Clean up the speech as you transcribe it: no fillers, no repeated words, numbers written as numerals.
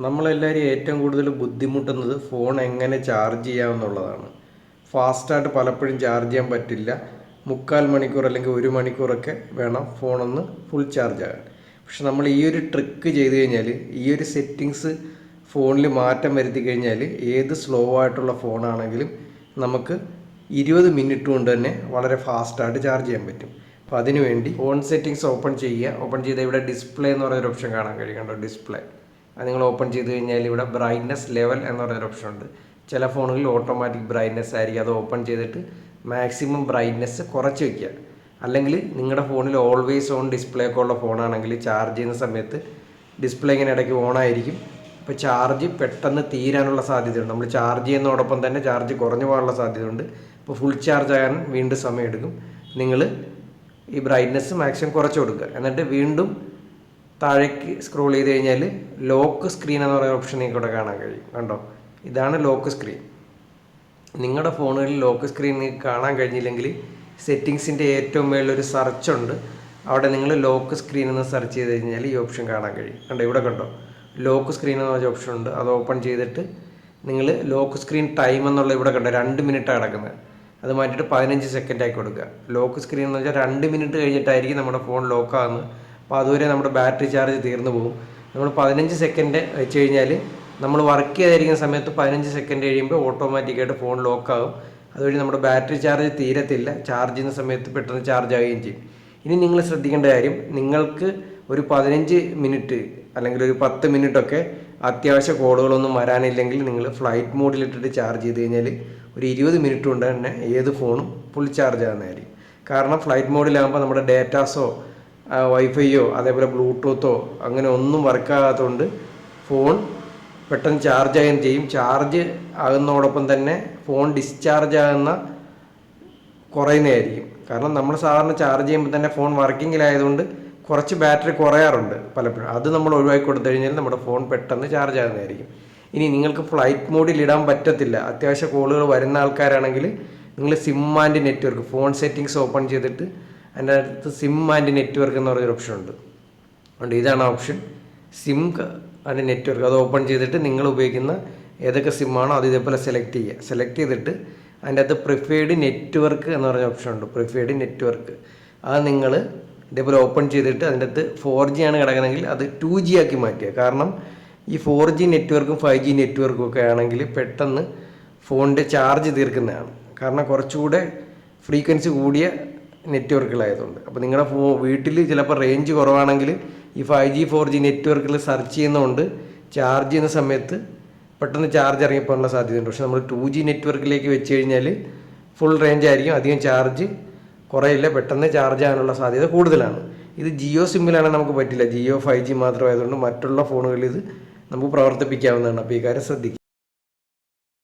നമ്മളെല്ലാവരും ഏറ്റവും കൂടുതൽ ബുദ്ധിമുട്ടുന്നത് ഫോൺ എങ്ങനെ ചാർജ് ചെയ്യാമെന്നുള്ളതാണ്. ഫാസ്റ്റായിട്ട് പലപ്പോഴും ചാർജ് ചെയ്യാൻ പറ്റില്ല. 3/4 മണിക്കൂർ അല്ലെങ്കിൽ 1 മണിക്കൂറൊക്കെ വേണം ഫോണൊന്ന് ഫുൾ ചാർജ് ആകാൻ. പക്ഷെ നമ്മൾ ഈ ഒരു ട്രിക്ക് ചെയ്ത് കഴിഞ്ഞാൽ, ഈ ഒരു സെറ്റിങ്സ് ഫോണിൽ മാറ്റം വരുത്തി കഴിഞ്ഞാൽ, ഏത് സ്ലോ ആയിട്ടുള്ള ഫോണാണെങ്കിലും നമുക്ക് 20 മിനിറ്റ് കൊണ്ട് തന്നെ വളരെ ഫാസ്റ്റായിട്ട് ചാർജ് ചെയ്യാൻ പറ്റും. അപ്പോൾ അതിനുവേണ്ടി ഫോൺ സെറ്റിങ്സ് ഓപ്പൺ ചെയ്യുക. ഓപ്പൺ ചെയ്താൽ ഇവിടെ ഡിസ്പ്ലേ എന്ന് പറയുന്നൊരു ഓപ്ഷൻ കാണാൻ കഴിയുന്നുണ്ടോ? ഡിസ്പ്ലേ അത് നിങ്ങൾ ഓപ്പൺ ചെയ്ത് കഴിഞ്ഞാൽ ഇവിടെ ബ്രൈറ്റ്നസ് ലെവൽ എന്ന് പറയുന്നൊരു ഓപ്ഷൻ ഉണ്ട്. ചില ഫോണുകളിൽ ഓട്ടോമാറ്റിക് ബ്രൈറ്റ്നസ് ആയിരിക്കും. അത് ഓപ്പൺ ചെയ്തിട്ട് മാക്സിമം ബ്രൈറ്റ്നസ് കുറച്ച് വയ്ക്കുക. അല്ലെങ്കിൽ നിങ്ങളുടെ ഫോണിൽ ഓൾവേസ് ഓൺ ഡിസ്പ്ലേ ഒക്കെ ഉള്ള ഫോണാണെങ്കിൽ ചാർജ് ചെയ്യുന്ന സമയത്ത് ഡിസ്പ്ലേ ഇങ്ങനെ ഇടയ്ക്ക് ഓണായിരിക്കും. അപ്പോൾ ചാർജ് പെട്ടെന്ന് തീരാനുള്ള സാധ്യതയുണ്ട്. നമ്മൾ ചാർജ് ചെയ്യുന്നതോടൊപ്പം തന്നെ ചാർജ് കുറഞ്ഞു പോകാനുള്ള സാധ്യതയുണ്ട്. അപ്പോൾ ഫുൾ ചാർജ് ആകാൻ വീണ്ടും സമയമെടുക്കും. നിങ്ങൾ ഈ ബ്രൈറ്റ്നസ് മാക്സിമം കുറച്ച് കൊടുക്കുക. എന്നിട്ട് വീണ്ടും താഴേക്ക് സ്ക്രോൾ ചെയ്ത് കഴിഞ്ഞാൽ ലോക്ക് സ്ക്രീൻ എന്ന് പറയുന്ന ഓപ്ഷൻ നിങ്ങൾക്ക് ഇവിടെ കാണാൻ കഴിയും. കണ്ടോ, ഇതാണ് ലോക്ക് സ്ക്രീൻ. നിങ്ങളുടെ ഫോണുകളിൽ ലോക്ക് സ്ക്രീൻ നിങ്ങൾക്ക് കാണാൻ കഴിഞ്ഞില്ലെങ്കിൽ സെറ്റിങ്സിൻ്റെ ഏറ്റവും മുകളിലൊരു സെർച്ച് ഉണ്ട്. അവിടെ നിങ്ങൾ ലോക്ക് സ്ക്രീൻ എന്ന് സെർച്ച് ചെയ്ത് കഴിഞ്ഞാൽ ഈ ഓപ്ഷൻ കാണാൻ കഴിയും. കണ്ടോ, ഇവിടെ കണ്ടോ ലോക്ക് സ്ക്രീൻ എന്ന് പറഞ്ഞ ഓപ്ഷൻ ഉണ്ട്. അത് ഓപ്പൺ ചെയ്തിട്ട് നിങ്ങൾ ലോക്ക് സ്ക്രീൻ ടൈം എന്നുള്ള ഇവിടെ കണ്ടോ 2 മിനിറ്റാണ് കിടക്കുന്നത്. അത് മാറ്റിയിട്ട് 15 സെക്കൻഡ് ആക്കി കൊടുക്കുക. ലോക്ക് സ്ക്രീൻ എന്ന് വെച്ചാൽ 2 മിനിറ്റ് കഴിഞ്ഞിട്ടായിരിക്കും നമ്മുടെ ഫോൺ ലോക്ക് ആകുന്നത്. അപ്പോൾ അതുവരെ നമ്മുടെ ബാറ്ററി ചാർജ് തീർന്നു പോകും. നമ്മൾ 15 സെക്കൻഡ് വെച്ച് കഴിഞ്ഞാൽ നമ്മൾ വർക്ക് ചെയ്തിരിക്കുന്ന സമയത്ത് 15 സെക്കൻഡ് കഴിയുമ്പോൾ ഓട്ടോമാറ്റിക്കായിട്ട് ഫോൺ ലോക്കാകും. അതുവഴി നമ്മുടെ ബാറ്ററി ചാർജ് തീരത്തില്ല. ചാർജ് ചെയ്യുന്ന സമയത്ത് പെട്ടെന്ന് ചാർജ് ആവുകയും ചെയ്യും. ഇനി നിങ്ങൾ ശ്രദ്ധിക്കേണ്ട കാര്യം, നിങ്ങൾക്ക് ഒരു 15 മിനിറ്റ് അല്ലെങ്കിൽ ഒരു 10 മിനിറ്റൊക്കെ അത്യാവശ്യ കോളുകളൊന്നും വരാനില്ലെങ്കിൽ നിങ്ങൾ ഫ്ലൈറ്റ് മോഡിലിട്ടിട്ട് ചാർജ് ചെയ്ത് കഴിഞ്ഞാൽ ഒരു 20 മിനിറ്റ് കൊണ്ട് തന്നെ ഏത് ഫോണും ഫുൾ ചാർജ് ആകുന്നതായിരിക്കും. കാരണം ഫ്ലൈറ്റ് മോഡിലാകുമ്പോൾ നമ്മുടെ ഡേറ്റാസോ വൈഫൈയോ അതേപോലെ ബ്ലൂടൂത്തോ അങ്ങനെ ഒന്നും വർക്കാകാത്തതുകൊണ്ട് ഫോൺ പെട്ടെന്ന് ചാർജ് ആകുകയും ചെയ്യും. ചാർജ് ആകുന്നതോടൊപ്പം തന്നെ ഫോൺ ഡിസ്ചാർജ് ആകുന്ന കുറയുന്നതായിരിക്കും. കാരണം നമ്മൾ സാധാരണ ചാർജ് ചെയ്യുമ്പോൾ തന്നെ ഫോൺ വർക്കിങ്ങിലായതുകൊണ്ട് കുറച്ച് ബാറ്ററി കുറയാറുണ്ട് പലപ്പോഴും. അത് നമ്മൾ ഒഴിവാക്കി കൊടുത്തു കഴിഞ്ഞാൽ നമ്മുടെ ഫോൺ പെട്ടെന്ന് ചാർജ് ആകുന്നതായിരിക്കും. ഇനി നിങ്ങൾക്ക് ഫ്ലൈറ്റ് മോഡിൽ ഇടാൻ പറ്റത്തില്ല, അത്യാവശ്യ കോളുകൾ വരുന്ന ആൾക്കാരാണെങ്കിൽ നിങ്ങൾ SIM and network phone settings open ചെയ്തിട്ട് അതിൻ്റെ അടുത്ത് സിം ആൻഡ് നെറ്റ്വർക്ക് എന്ന് പറഞ്ഞൊരു ഓപ്ഷൻ ഉണ്ട്. അതുകൊണ്ട് ഇതാണ് ഓപ്ഷൻ, സിം ആൻഡ് നെറ്റ്വർക്ക്. അത് ഓപ്പൺ ചെയ്തിട്ട് നിങ്ങൾ ഉപയോഗിക്കുന്ന ഏതൊക്കെ സിമ്മാണോ അത് ഇതേപോലെ സെലക്ട് ചെയ്യുക. സെലക്ട് ചെയ്തിട്ട് അതിൻ്റെ അകത്ത് പ്രിഫേർഡ് നെറ്റ്വർക്ക് എന്ന് പറഞ്ഞ ഓപ്ഷൻ ഉണ്ട്. പ്രിഫേർഡ് നെറ്റ്വർക്ക് അത് നിങ്ങൾ ഇതേപോലെ ഓപ്പൺ ചെയ്തിട്ട് അതിൻ്റെ അകത്ത് 4G ആണ് കിടക്കണമെങ്കിൽ അത് 2G ആക്കി മാറ്റുക. കാരണം ഈ 4G നെറ്റ്വർക്കും 5G നെറ്റ്വർക്കും ഒക്കെ ആണെങ്കിൽ പെട്ടെന്ന് ഫോണിൻ്റെ ചാർജ് തീർക്കുന്നതാണ്. കാരണം കുറച്ചുകൂടെ ഫ്രീക്വൻസി കൂടിയ നെറ്റ്വർക്കുകളായതുകൊണ്ട്. അപ്പോൾ നിങ്ങളുടെ വീട്ടിൽ ചിലപ്പോൾ റേഞ്ച് കുറവാണെങ്കിൽ ഈ 5G 4G നെറ്റ്വർക്കിൽ സെർച്ച് ചെയ്യുന്നതുകൊണ്ട് ചാർജ് ചെയ്യുന്ന സമയത്ത് പെട്ടെന്ന് ചാർജ് ഇറങ്ങിപ്പോകാനുള്ള സാധ്യതയുണ്ട്. പക്ഷെ നമ്മൾ 2G നെറ്റ്വർക്കിലേക്ക് വെച്ച് കഴിഞ്ഞാൽ ഫുൾ റേഞ്ച് ആയിരിക്കും, അധികം ചാർജ് കുറയില്ല, പെട്ടെന്ന് ചാർജ് ആകാനുള്ള സാധ്യത കൂടുതലാണ്. ഇത് ജിയോ സിമ്മിലാണെങ്കിൽ നമുക്ക് പറ്റില്ല. ജിയോ 5G മാത്രമായതുകൊണ്ട് മറ്റുള്ള ഫോണുകളിൽ ഇത് നമുക്ക് പ്രവർത്തിപ്പിക്കാവുന്നതാണ്. അപ്പോൾ ഈ കാര്യം ശ്രദ്ധിക്കുക.